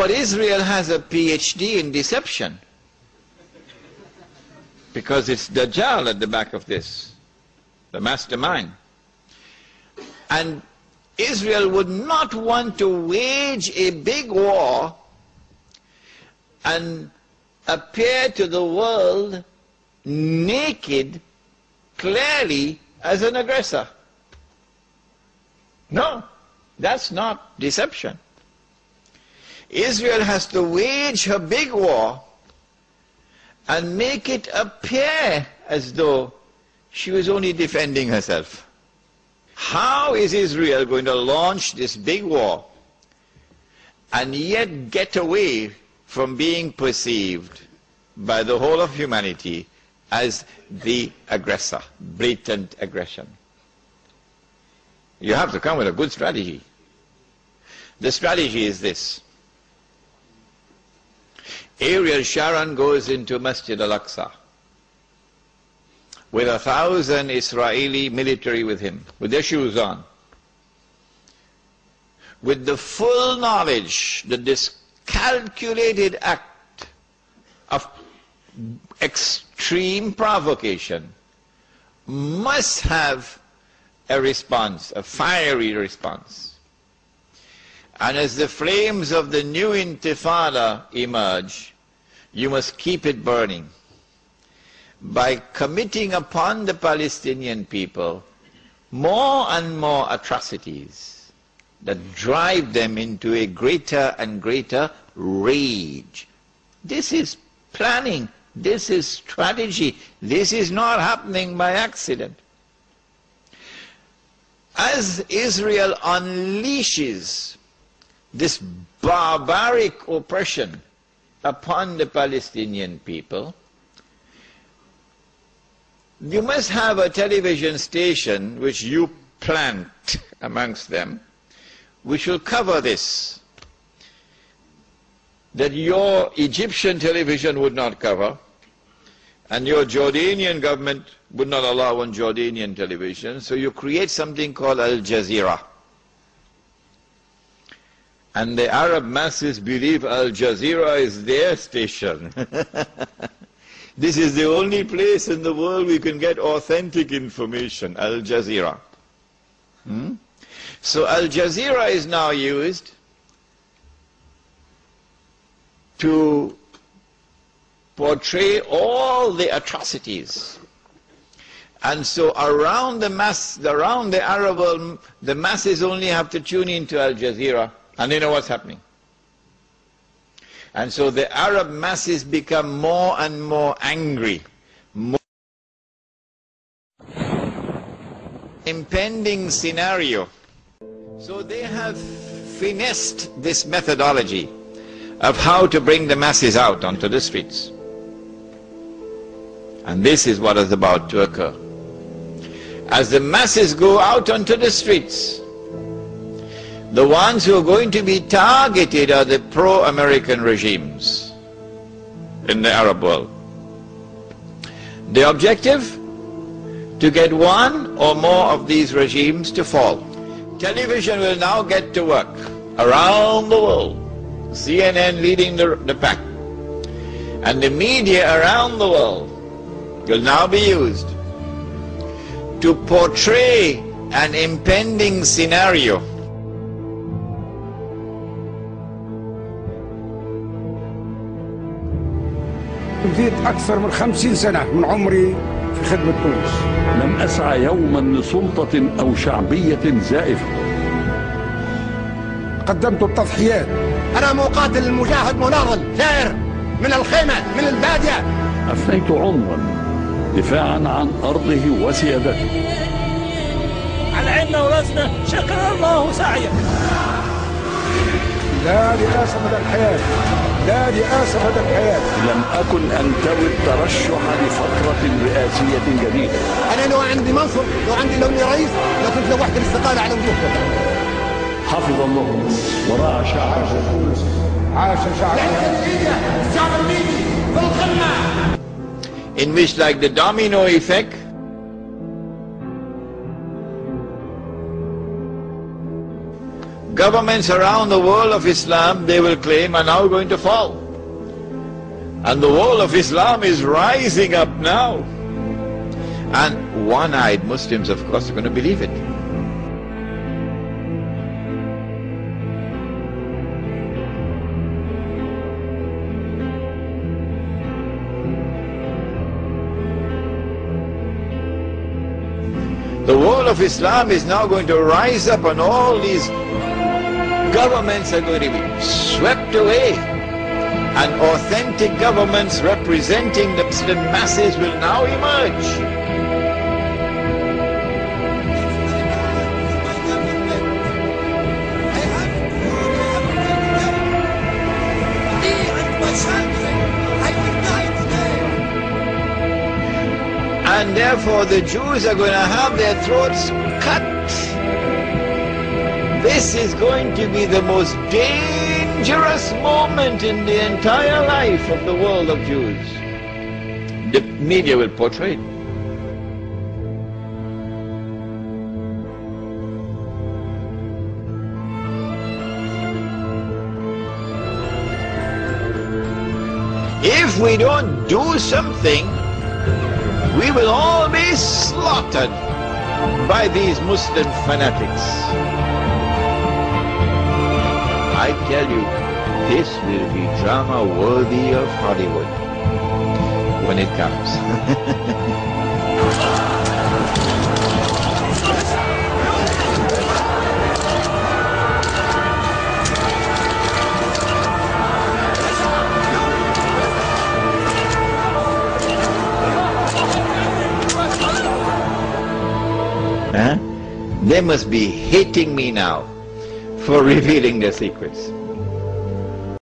But Israel has a PhD in deception, because it's Dajjal at the back of this, the mastermind. And Israel would not want to wage a big war and appear to the world naked, clearly, as an aggressor. No, that's not deception. Israel has to wage her big war and make it appear as though she was only defending herself. How is Israel going to launch this big war and yet get away from being perceived by the whole of humanity as the aggressor, blatant aggression? You have to come with a good strategy. The strategy is this. Ariel Sharon goes into Masjid al-Aqsa with 1,000 Israeli military with him, with their shoes on, with the full knowledge that this calculated act of extreme provocation must have a response, a fiery response. And as the flames of the new intifada emerge, you must keep it burning by committing upon the Palestinian people more and more atrocities that drive them into a greater and greater rage. This is planning, this is strategy, this is not happening by accident. As Israel unleashes this barbaric oppression upon the Palestinian people, you must have a television station which you plant amongst them, which will cover this, that your Egyptian television would not cover, and your Jordanian government would not allow on Jordanian television, so you create something called Al Jazeera. And the Arab masses believe Al Jazeera is their station. This is the only place in the world we can get authentic information, Al Jazeera. So Al Jazeera is now used to portray all the atrocities. And so around the Arab world, the masses only have to tune into Al Jazeera and they know what's happening. And so the Arab masses become more and more angry. More impending scenario. So they have finessed this methodology of how to bring the masses out onto the streets. And this is what is about to occur. As the masses go out onto the streets, the ones who are going to be targeted are the pro-American regimes in the Arab world. The objective? To get one or more of these regimes to fall. Television will now get to work around the world. CNN leading the pack. And the media around the world will now be used to portray an impending scenario. بديت أكثر من 50 سنة من عمري في خدمة تونس. لم أسعى يوما لسلطة أو شعبية زائفة. قدمت التضحيات. أنا مقاتل مجاهد مناضل ثائر من الخيمة من البادية. أفنيت عمرا دفاعا عن أرضه وسيادته. على عيننا وراسنا، شكر الله سعيه. لا رئاسة مدى الحياة، لا رئاسة مدى الحياة. لم أكن أنتوي الترشح لفترة رئاسية جديدة. أنا لو عندي منصب، لو عندي رئيس، لو كنت لوحدي الاستقالة على وجوهكم. حفظ الله ورعى شعبه. عاش شعبه. الشعب الليبي في القمة. In which, like the domino effect, governments around the world of Islam, they will claim, are now going to fall. And the world of Islam is rising up now. And one-eyed Muslims, of course, are going to believe it. The world of Islam is now going to rise up, and all these governments are going to be swept away, and authentic governments representing the Muslim masses will now emerge. And therefore the Jews are going to have their throats cut. This is going to be the most dangerous moment in the entire life of the world of Jews. The media will portray it. If we don't do something, we will all be slaughtered by these Muslim fanatics. I tell you, this will be drama worthy of Hollywood when it comes. They must be hating me now for revealing their secrets.